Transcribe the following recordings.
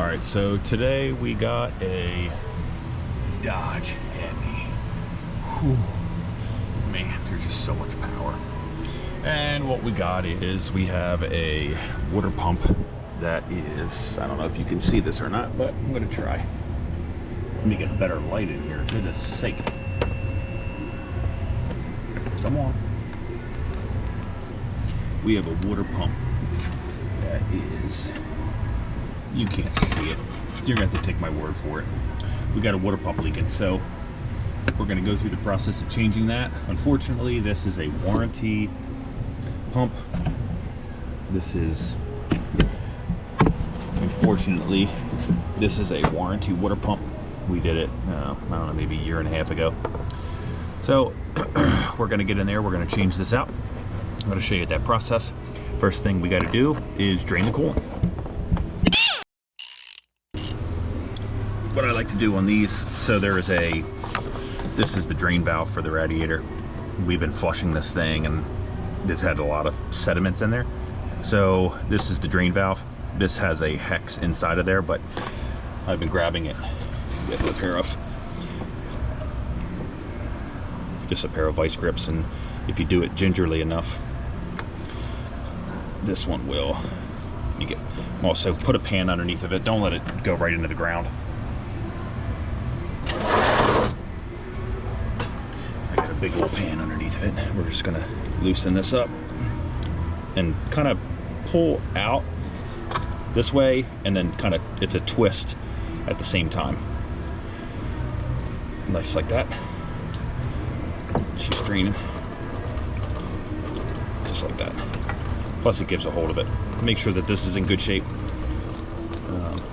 All right, so today we got a Dodge HEMI. Whew. Man, there's just so much power. And what we got is we have a water pump that is, I don't know if you can see this or not, but I'm gonna try. Let me get a better light in here, goodness sake. Come on. We have a water pump that is, you can't see it. You're gonna have to take my word for it. We got a water pump leaking, so we're gonna go through the process of changing that. Unfortunately, this is a warranty pump. This is, unfortunately, this is a warranty water pump. We did it, I don't know, maybe a year and a half ago. So we're gonna get in there, we're gonna change this out. I'm gonna show you that process. First thing we gotta do is drain the coolant. What I like to do on these, so there is this is the drain valve for the radiator. We've been flushing this thing and this had a lot of sediments in there. So this is the drain valve. This has a hex inside of there, but I've been grabbing it with a pair of, just a pair of vice grips, and if you do it gingerly enough, this one will, you get, also put a pan underneath of it. Don't let it go right into the ground. I got a big old pan underneath of it. We're just gonna loosen this up and kind of pull out this way, and then kind of, it's a twist at the same time. Nice like that. She's draining. Just like that. Plus it gives a hold of it. Make sure that this is in good shape.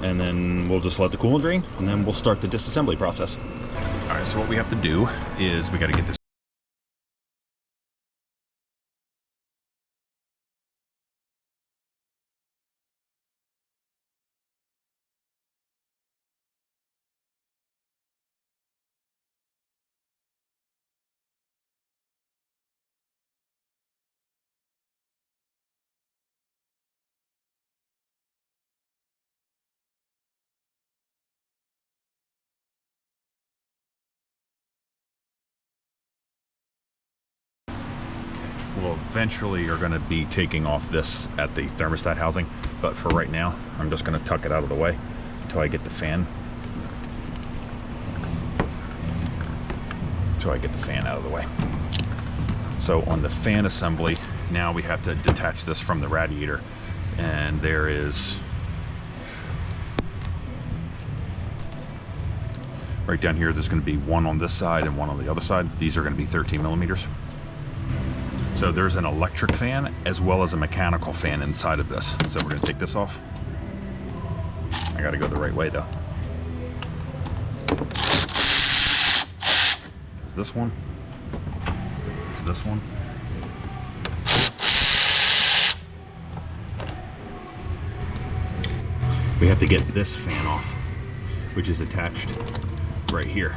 And then we'll just let the coolant drain, and then we'll start the disassembly process. All right, so what we have to do is we got to get this. We'll eventually are going to be taking off this at the thermostat housing, but for right now, I'm just going to tuck it out of the way until I get the fan. Out of the way. So on the fan assembly, now we have to detach this from the radiator, and there is, right down here, there's going to be one on this side and one on the other side. These are going to be 13 millimeters. So there's an electric fan as well as a mechanical fan inside of this. So we're gonna take this off. I gotta go the right way though. There's this one. There's this one. We have to get this fan off, which is attached right here.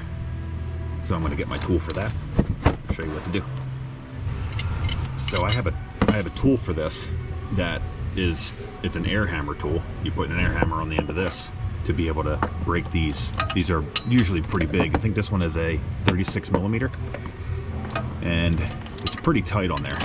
So I'm gonna get my tool for that. I'll show you what to do. So I have a tool for this that is, it's an air hammer tool. You put an air hammer on the end of this to be able to break these. These are usually pretty big. I think this one is a 36 millimeter, and it's pretty tight on there.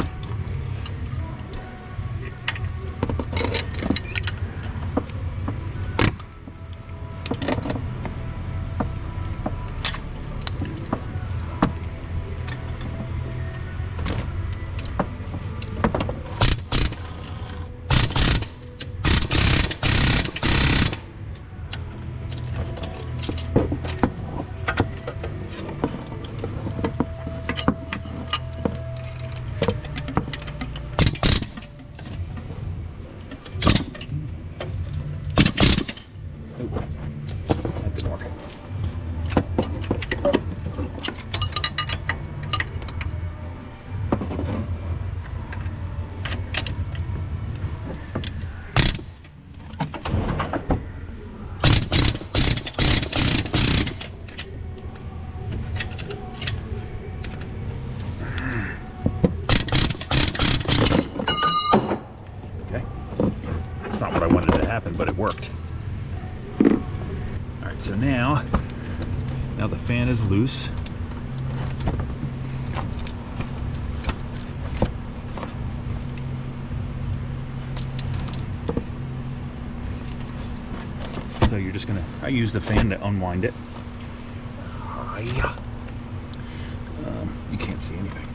That didn't work. Okay. It's not what I wanted to happen, but it worked. right, so now the fan is loose. So you're just gonna, I use the fan to unwind it. You can't see anything.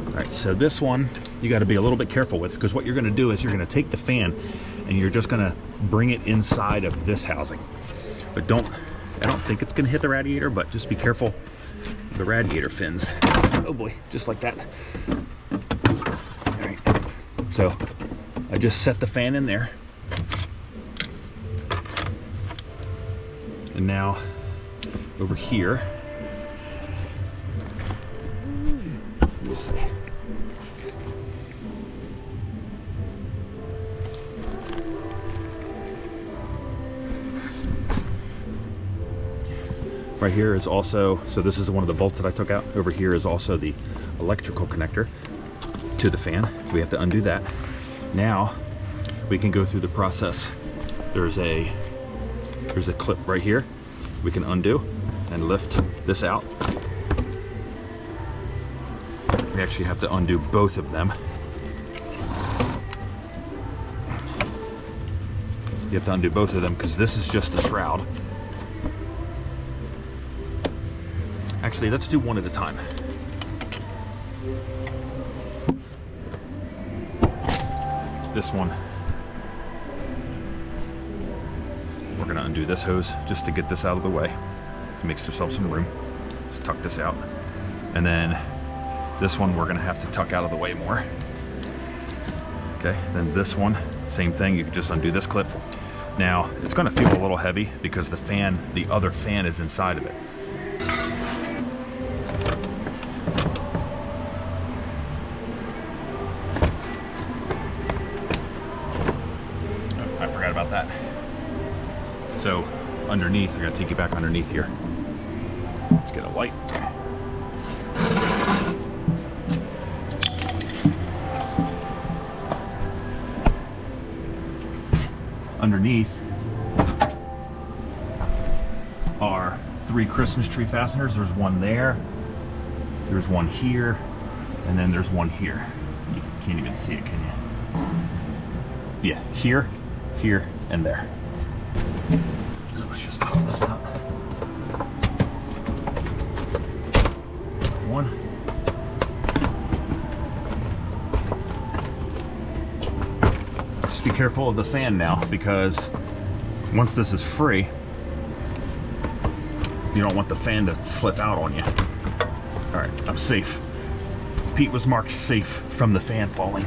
All right, so this one you got to be a little bit careful with, because what you're going to do is you're going to take the fan and you're just going to bring it inside of this housing. But I don't think it's going to hit the radiator, but just be careful of the radiator fins. Oh boy, just like that. All right, so I just set the fan in there. And now over here, let me see. Right here is also, so this is one of the bolts that I took out. Over here is also the electrical connector to the fan. So we have to undo that. Now we can go through the process. There's a clip right here. We can undo and lift this out. We actually have to undo both of them. You have to undo both of them because this is just the shroud. Actually, let's do one at a time. This one, we're gonna undo this hose just to get this out of the way. It makes yourself some room. Just tuck this out. And then this one, we're gonna have to tuck out of the way more. Okay, then this one, same thing, you can just undo this clip. Now, it's gonna feel a little heavy because the fan, the other fan is inside of it. I forgot about that. So underneath, I gotta take you back underneath here. Let's get a light. Underneath are 3 Christmas tree fasteners. There's one there, there's one here, and then there's one here. You can't even see it, can you? Yeah, here, here, and there. So let's just pop this out. One. Just be careful of the fan now, because once this is free, you don't want the fan to slip out on you. All right, I'm safe. Pete was marked safe from the fan falling.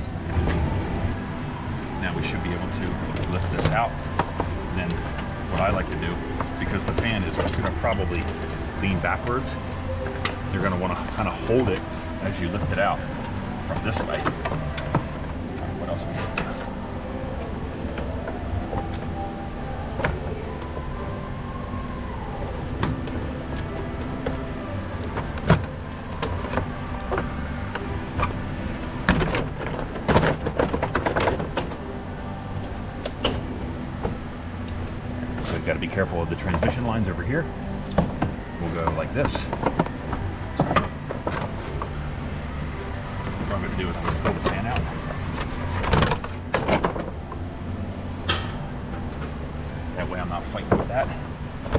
Now we should be able to lift this out. And then what I like to do, because the fan is going to probably lean backwards, you're going to want to kind of hold it as you lift it out from this way. What else we have? Got to be careful of the transmission lines over here. We'll go like this. What I'm going to do is I'm going to pull the fan out. That way I'm not fighting with that.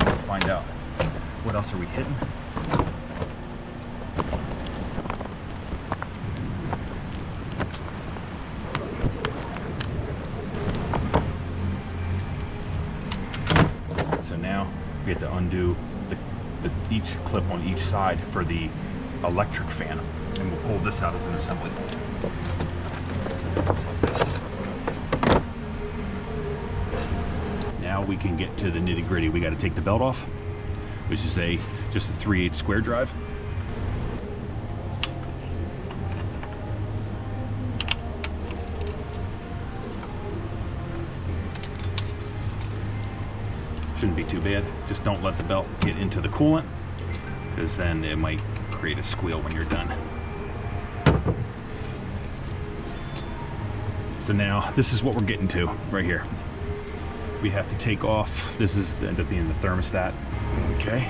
We'll find out what else are we hitting. Now we have to undo each clip on each side for the electric fan, and we'll pull this out as an assembly. Just like this. Now we can get to the nitty-gritty. We got to take the belt off, which is just a 3/8 square drive. Shouldn't be too bad. Just don't let the belt get into the coolant, because then it might create a squeal when you're done. So now this is what we're getting to right here. We have to take off, this is end up being the thermostat. Okay,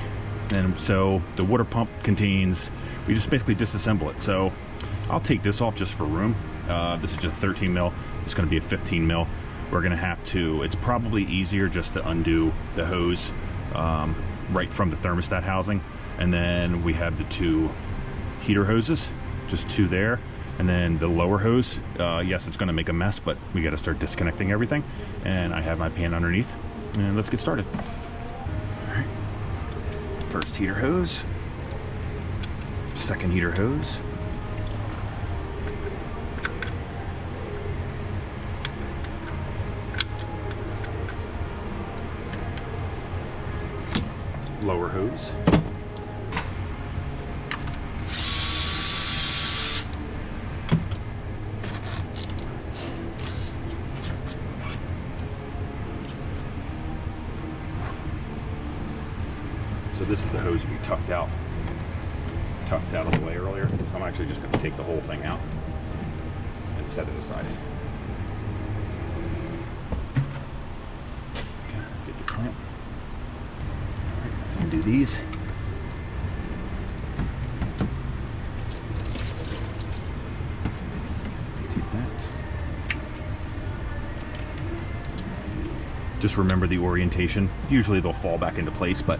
and so the water pump contains, we just basically disassemble it. So I'll take this off just for room. This is just 13 mil. It's going to be a 15 mil. We're going to have to, it's probably easier just to undo the hose right from the thermostat housing. And then we have the two heater hoses, just two there. And then the lower hose, yes, it's going to make a mess, but we got to start disconnecting everything. And I have my pan underneath, and let's get started. All right. First heater hose, second heater hose. Lower hose. So this is the hose we tucked out of the way earlier. So I'm actually just going to take the whole thing out and set it aside. Okay, get the clamp. All right, let's undo these. Take that. Just remember the orientation. Usually they'll fall back into place, but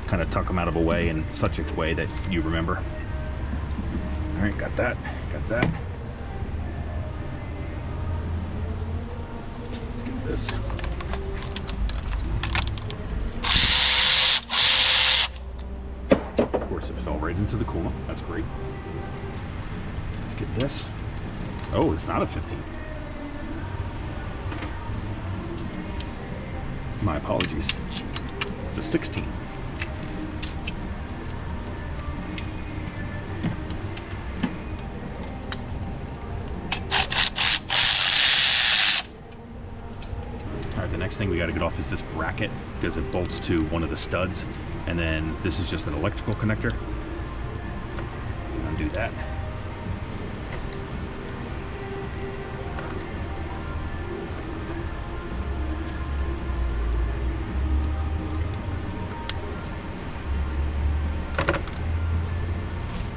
kind of tuck them out of a way in such a way that you remember. All right, got that, got that. Let's get this. Of course, it fell right into the coolant. That's great. Let's get this. Oh, it's not a 15. My apologies. It's a 16. The next thing we got to get off is this bracket because it bolts to one of the studs, and then this is just an electrical connector. Undo that.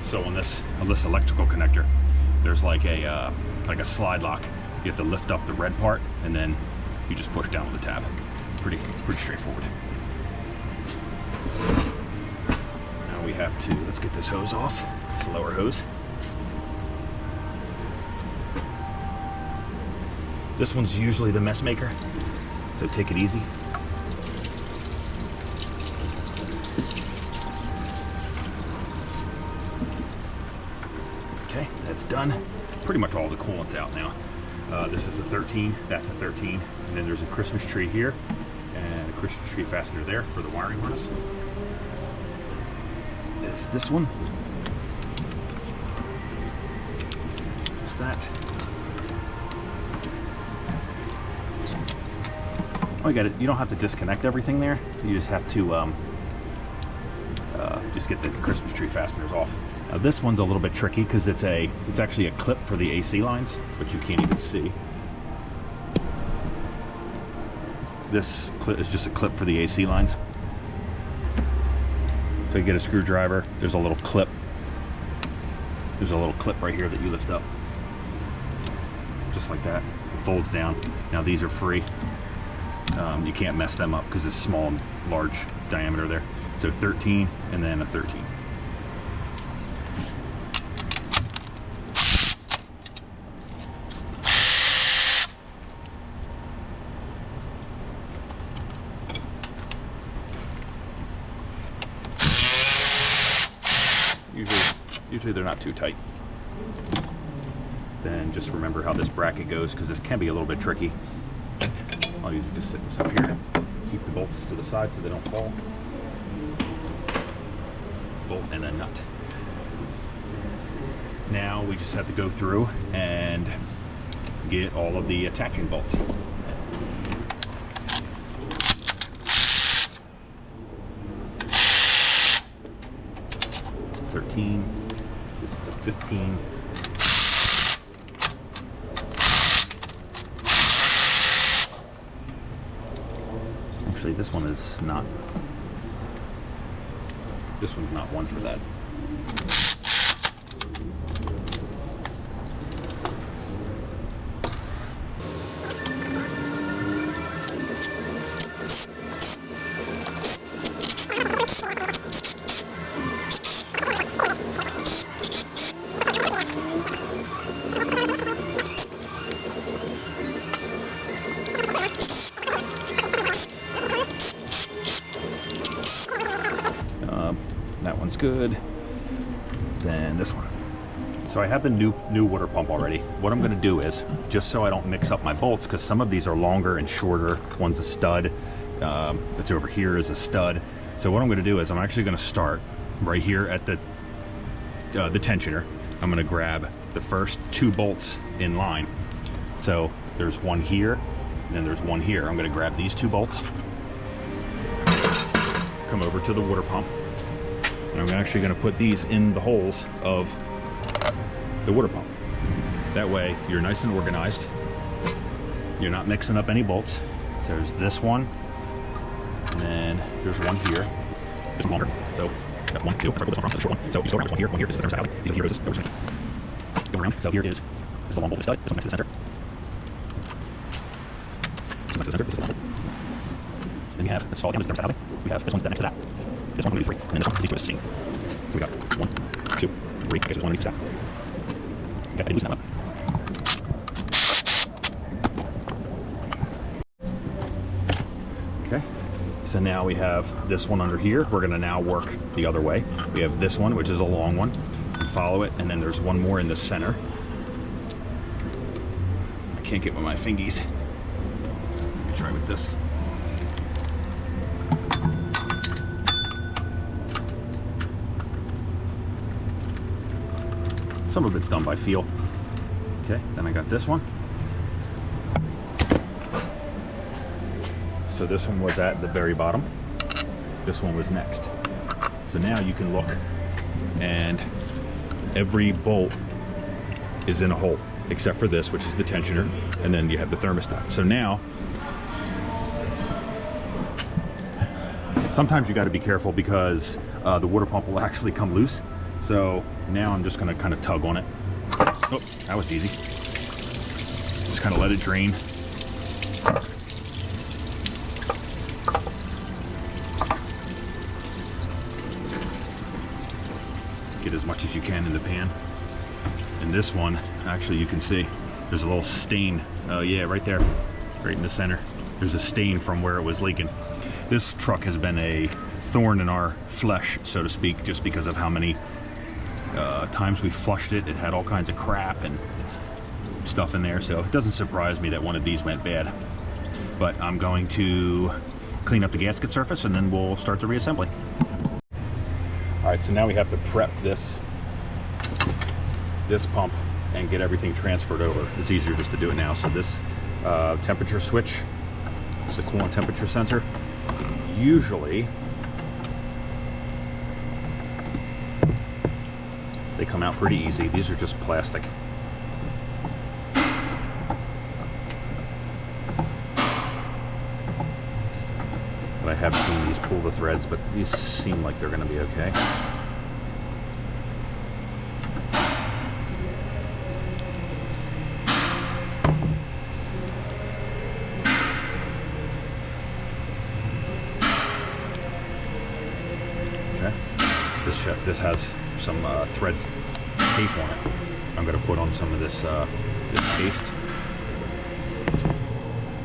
So on this electrical connector, there's like a slide lock. You have to lift up the red part, and then you just push down with the tab. Pretty straightforward. Now we have to, let's get this hose off. It's the lower hose. This one's usually the mess maker, so take it easy. Okay, that's done. Pretty much all the coolant's out now. This is a 13, that's a 13, and then there's a Christmas tree here, and a Christmas tree fastener there for the wiring harness. This one. There's that. Oh, you got it. You don't have to disconnect everything there. You just have to just get the Christmas tree fasteners off. Now this one's a little bit tricky because it's actually a clip for the AC lines, which you can't even see. This clip is just a clip for the AC lines. So you get a screwdriver, there's a little clip. There's a little clip right here that you lift up. Just like that. It folds down. Now these are free. You can't mess them up because it's small and large diameter there. So 13 and then a 13. Usually they're not too tight. Then just remember how this bracket goes because this can be a little bit tricky. I'll usually just sit this up here. Keep the bolts to the side so they don't fall. Bolt and a nut. Now we just have to go through and get all of the attaching bolts. 13. This is a 15. Actually, this one is not. This one's not one for that. That one's good. Then this one. So I have the new water pump already. What I'm going to do is, just so I don't mix up my bolts, because some of these are longer and shorter. One's a stud. That's over here is a stud. So what I'm going to do is I'm actually going to start right here at the tensioner. I'm going to grab the first 2 bolts in line. So there's one here, and then there's one here. I'm going to grab these 2 bolts, come over to the water pump, and I'm actually going to put these in the holes of the water pump. That way you're nice and organized. You're not mixing up any bolts. So there's this one, and then there's one here. This one longer. So got 1, 2. This one, the short one. So you go around one here. This is the thermostat. These here is this. Go around. So here is the long bolt stud. This one next to the center. This one next to the center. This is the long bolt. Then you have this fall down to the thermostat housing. We have this one next to that. This one will be 3, and then this one is equal to C. So we got 1, 2, 3. Okay, so there's one underneath that. Okay, I loosen that up. Okay, so now we have this one under here. We're gonna now work the other way. We have this one, which is a long one. Follow it, and then there's one more in the center. I can't get with my fingies. Let me try with this. Some of it's done by feel. Okay, then I got this one. So this one was at the very bottom. This one was next. So now you can look, and every bolt is in a hole, except for this, which is the tensioner, and then you have the thermostat. So now, sometimes you got to be careful because the water pump will actually come loose. So now I'm just going to kind of tug on it. Oh, that was easy. Just kind of let it drain. Get as much as you can in the pan. And this one, actually you can see, there's a little stain. Oh yeah, right there, right in the center. There's a stain from where it was leaking. This truck has been a thorn in our flesh, so to speak, just because of how many times we flushed it. It had all kinds of crap and stuff in there, so it doesn't surprise me that one of these went bad. But I'm going to clean up the gasket surface, and then we'll start the reassembly. All right, so now we have to prep this pump and get everything transferred over. It's easier just to do it now. So this temperature switch, it's a coolant temperature sensor. Usually they come out pretty easy. These are just plastic. But I have seen these pull the threads, but these seem like they're going to be okay. Okay. This has some threads tape on it. I'm going to put on some of this paste,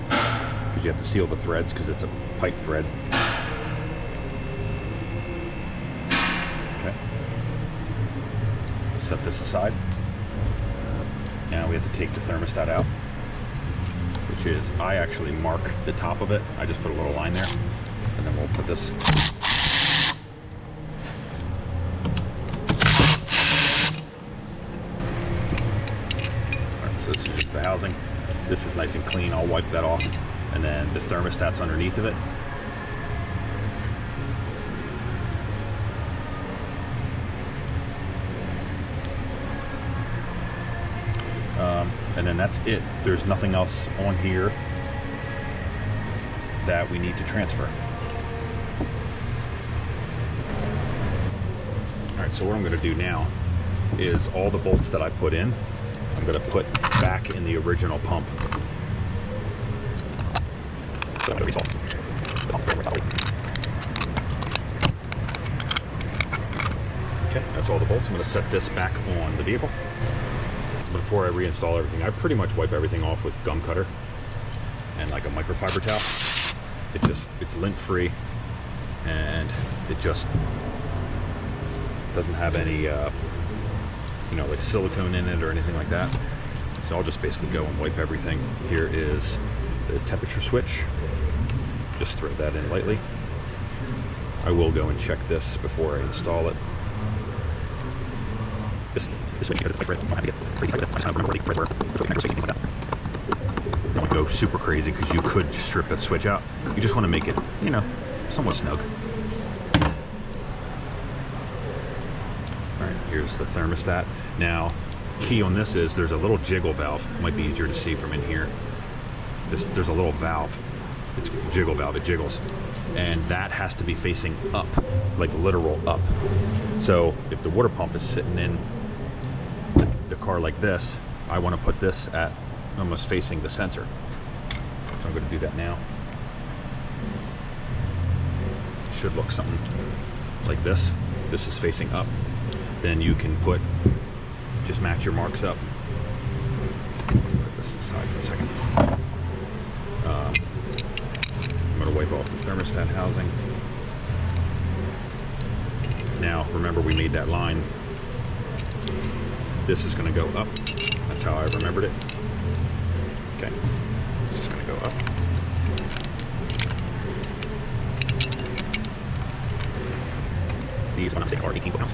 because you have to seal the threads because it's a pipe thread. Okay. Set this aside. Now we have to take the thermostat out, which is, I actually mark the top of it. I just put a little line there, and then we'll put this. So this is just the housing. This is nice and clean. I'll wipe that off. And then the thermostat's underneath of it. And then that's it. There's nothing else on here that we need to transfer. So what I'm going to do now is all the bolts that I put in, I'm going to put back in the original pump. So I'm going to resolve the pump. Okay, that's all the bolts. I'm going to set this back on the vehicle. Before I reinstall everything, I pretty much wipe everything off with gum cutter and like a microfiber towel. It's lint free, and it just doesn't have any you know, like silicone in it or anything like that. So I'll just basically go and wipe everything. Here is the temperature switch. Just throw that in lightly. I will go and check this before I install it. This switch, because it's like I don't have to get crazy with it. I just kind of remember where things like that. Don't go super crazy because you could strip a switch out. You just want to make it, you know, somewhat snug. All right, here's the thermostat. Now, key on this is there's a little jiggle valve. It might be easier to see from in here. There's a little valve. It's a jiggle valve. It jiggles, and that has to be facing up, like literal up. So if the water pump is sitting in the car like this, I want to put this at almost facing the sensor. So I'm going to do that now. It should look something like this. This is facing up. Then you can just match your marks up. Put this aside for a second. I'm going to wipe off the thermostat housing. Now, remember we made that line. This is going to go up. That's how I remembered it. Okay, this is going to go up. These, when I'm saying, are 18 pounds.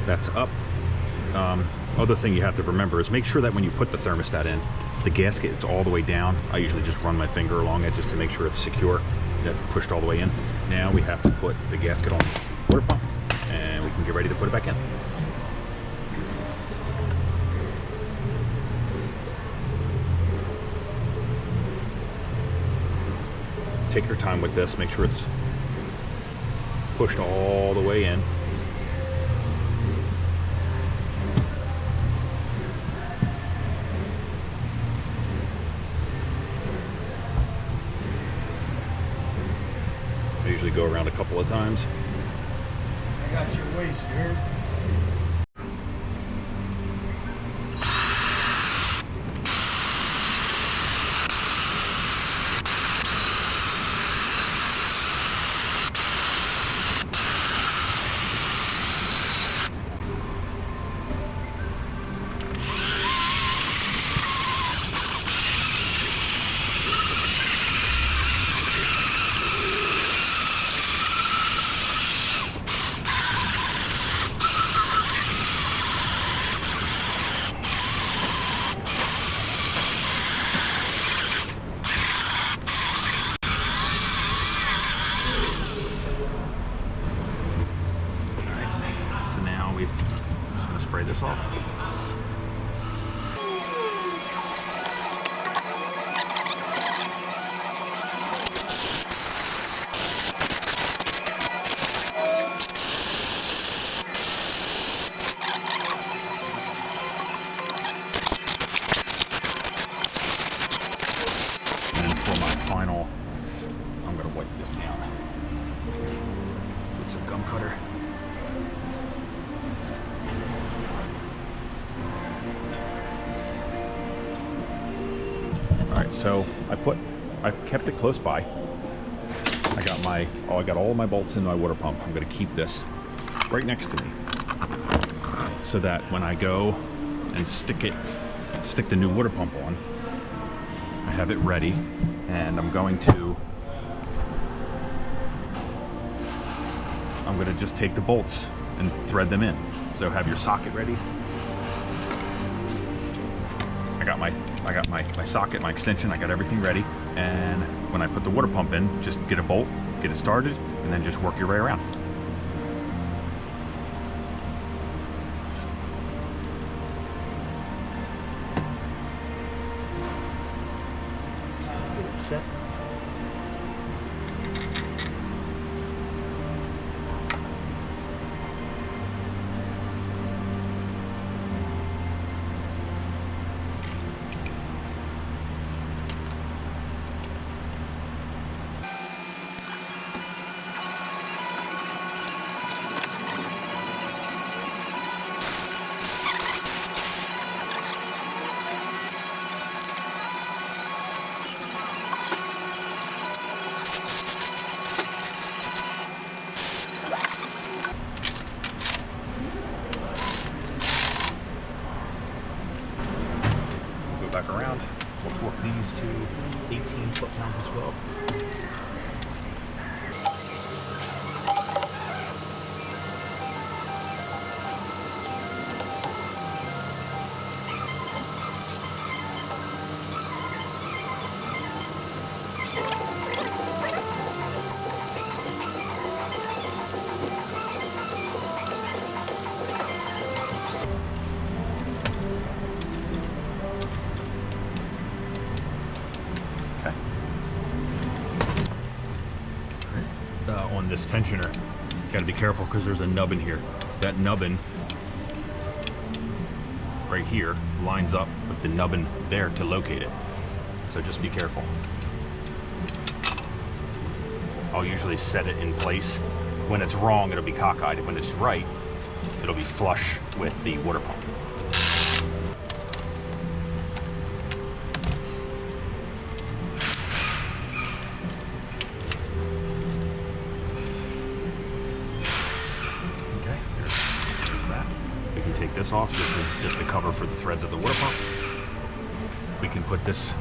That's up. Other thing you have to remember is make sure that when you put the thermostat in, the gasket is all the way down. I usually just run my finger along it just to make sure it's secure. That's pushed all the way in. Now we have to put the gasket on the water pump, and we can get ready to put it back in. Take your time with this. Make sure it's pushed all the way in. I usually go around a couple of times. I got your waist here. Just going to spray this off. And for my final, I'm going to wipe this down with some gum cutter. Alright, so I kept it close by. I got all of my bolts in my water pump. I'm going to keep this right next to me so that when I go and stick the new water pump on, I have it ready and I'm going to just take the bolts and thread them in. So have your socket ready. I got my socket, my extension, I got everything ready. And when I put the water pump in, just get a bolt, get it started, and then just work your way around. Just get it set. Back around. We'll torque these to 18 foot-pounds as well. On this tensioner, you got to be careful because there's a nubbin here. That nubbin right here lines up with the nubbin there to locate it. So just be careful. I'll usually set it in place. When it's wrong, it'll be cockeyed. When it's right, it'll be flush with the water pump. Take this off. This is just the cover for the threads of the water pump. We can put this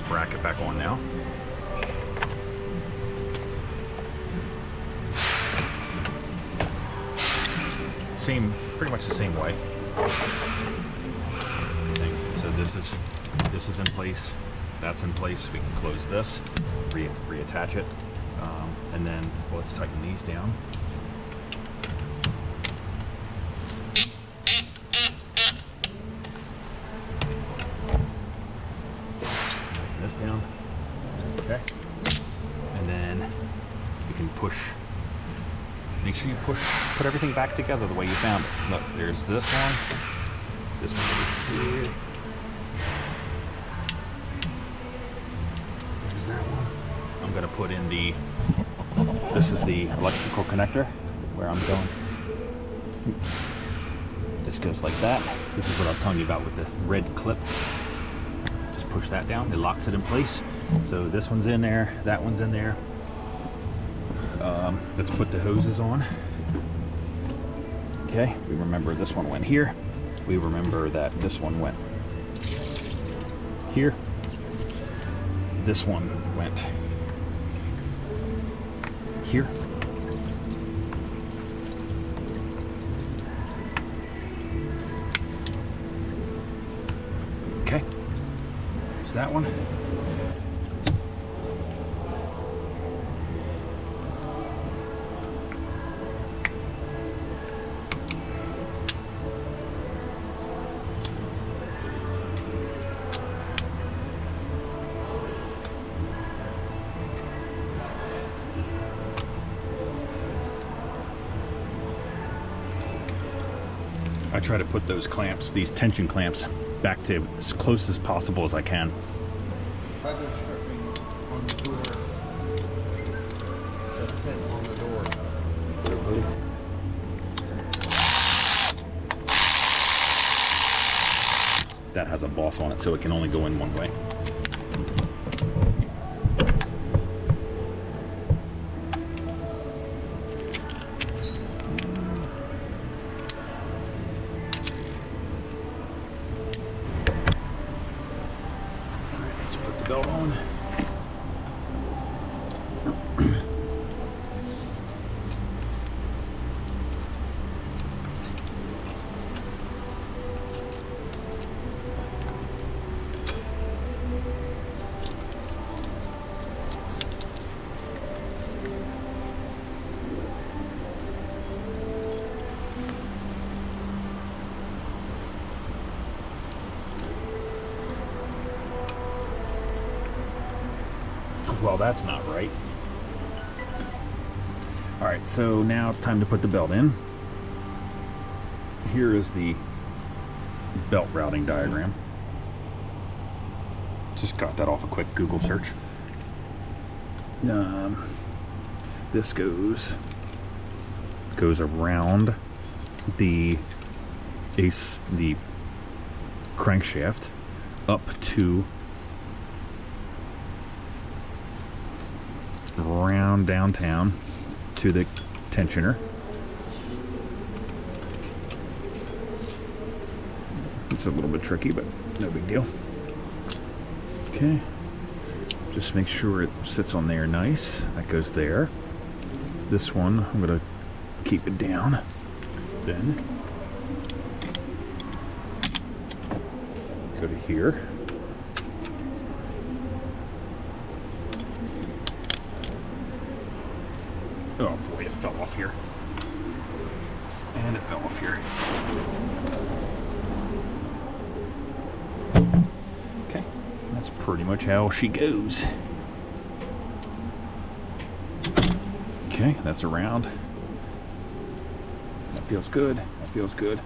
bracket back on now. Pretty much the same way. So this is in place. That's in place. We can close this, reattach it, and then let's tighten these down. Down. Okay. And then you can push. Make sure you put everything back together the way you found it. Look, there's this one over here. There's that one. I'm gonna put in this is the electrical connector where I'm going. This goes like that. This is what I was telling you about with the red clip. Push that down, it locks it in place. So this one's in there, that one's in there. Let's put the hoses on. Okay, we remember this one went here. We remember that this one went here. This one went here. Okay. That one. I try to put those clamps, these tension clamps, back to as close as possible as I can. Leather stripping on the door. That's sitting on the door. That has a boss on it, so it can only go in one way. Belt on. well, that's not right. All right, so now it's time to put the belt in. Here is the belt routing diagram. Just got that off a quick Google search. This goes around the crankshaft up to around downtown to the tensioner. It's a little bit tricky, but no big deal. Okay, just make sure it sits on there nice. That goes there. This one, I'm gonna keep it down. Then go to here. Oh boy, it fell off here. And it fell off here. Okay, that's pretty much how she goes. Okay, that's around. That feels good. That feels good.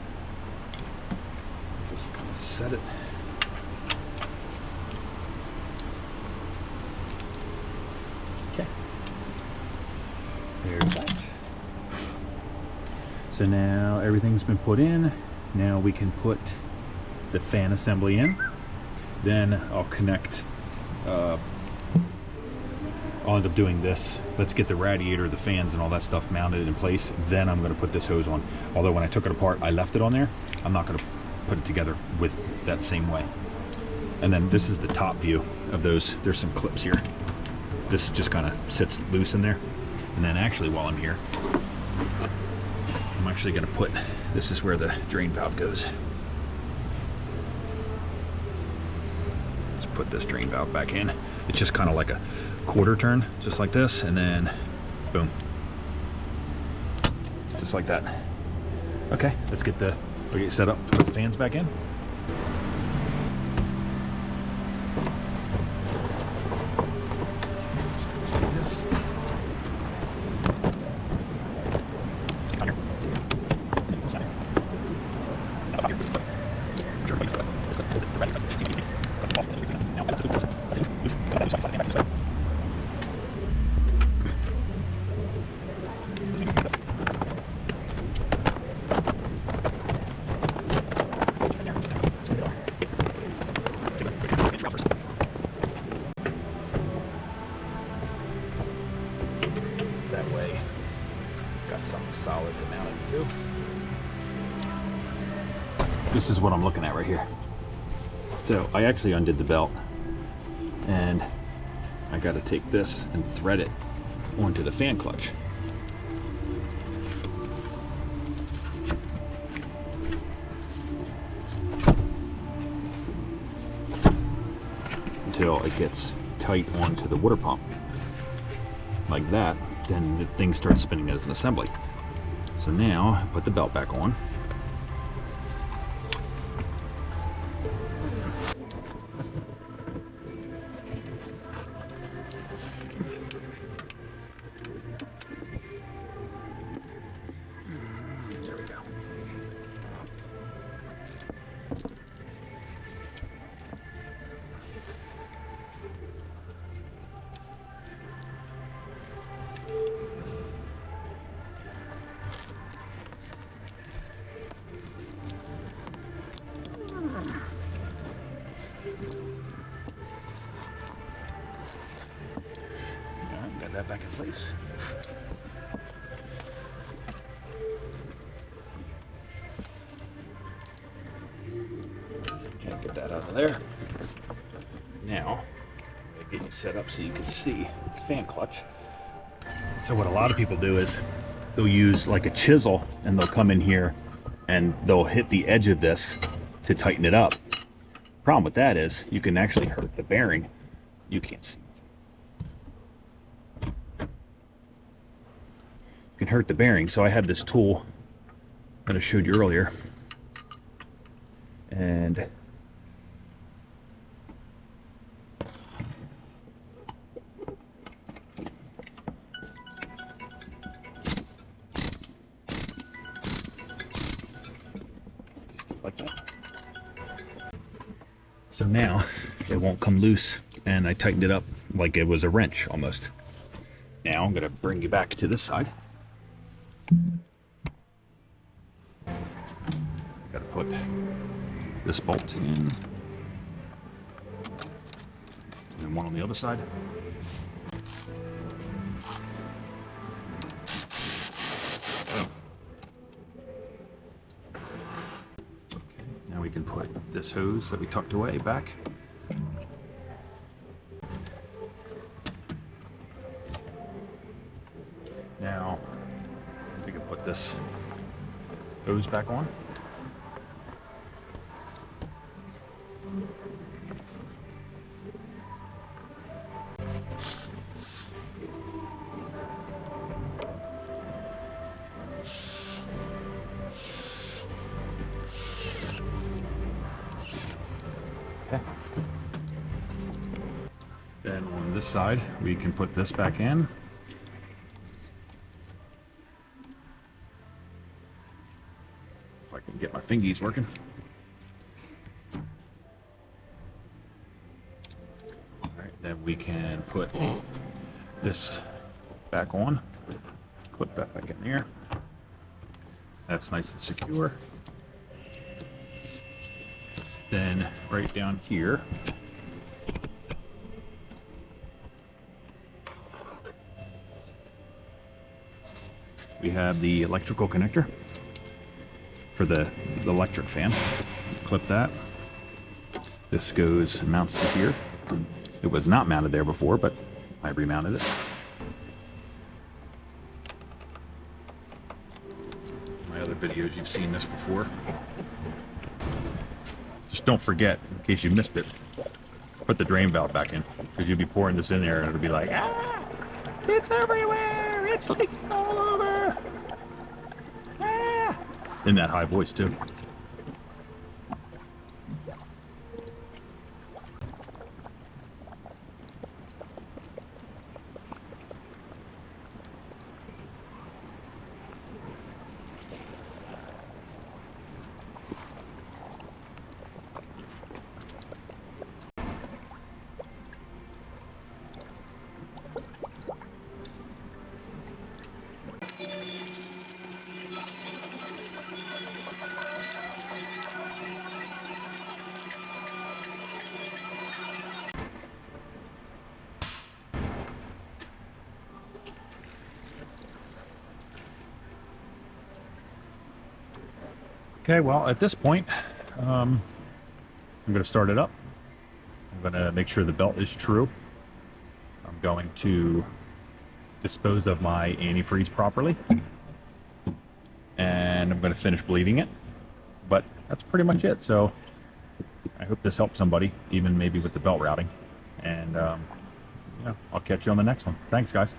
Just kind of set it. Okay. There's that. So now everything's been put in. Now we can put the fan assembly in. Then I'll connect. I'll end up doing this. Let's get the radiator, the fans, and all that stuff mounted in place. Then I'm going to put this hose on. Although when I took it apart, I left it on there. I'm not going to put it together with that same way. And then this is the top view of those. There's some clips here. This just kind of sits loose in there. And then actually while I'm here, I'm actually going to put, this is where the drain valve goes. Let's put this drain valve back in. It's just kind of like a quarter turn, just like this, and then boom. Just like that. Okay, let's get set up to put the fans back in. Just like this. That way, got something solid to mount it to. This is what I'm looking at right here. So I actually undid the belt, and I got to take this and thread it onto the fan clutch. Until it gets tight onto the water pump. Like that, then the thing starts spinning as an assembly. So now, put the belt back on. There we go. Got that back in place. Can't get that out of there. Now, I'm gonna get you set up so you can see the fan clutch. So what a lot of people do is they'll use like a chisel and they'll come in here and they'll hit the edge of this to tighten it up. Problem with that is you can actually hurt the bearing. You can't see. You can hurt the bearing. So I have this tool that I showed you earlier, and like that. So now it won't come loose, and I tightened it up like it was a wrench almost. Now I'm gonna bring you back to this side. Gotta put this bolt in, and one on the other side. Now we can put this hose that we tucked away back. Now we can put this hose back on. Okay. Then on this side, we can put this back in. If I can get my fingies working. All right, then we can put this back on. Clip that back in there. That's nice and secure. Then right down here, we have the electrical connector for the electric fan. Clip that. This mounts to here. It was not mounted there before, but I remounted it. My other videos, you've seen this before. Just don't forget, in case you missed it, put the drain valve back in, because you'll be pouring this in there and it'll be like, ah, it's everywhere, it's leaking all over. Ah. In that high voice too. Okay, well, at this point, I'm going to start it up. I'm going to make sure the belt is true. I'm going to dispose of my antifreeze properly. And I'm going to finish bleeding it. But that's pretty much it. So I hope this helps somebody, even maybe with the belt routing. And yeah, I'll catch you on the next one. Thanks, guys.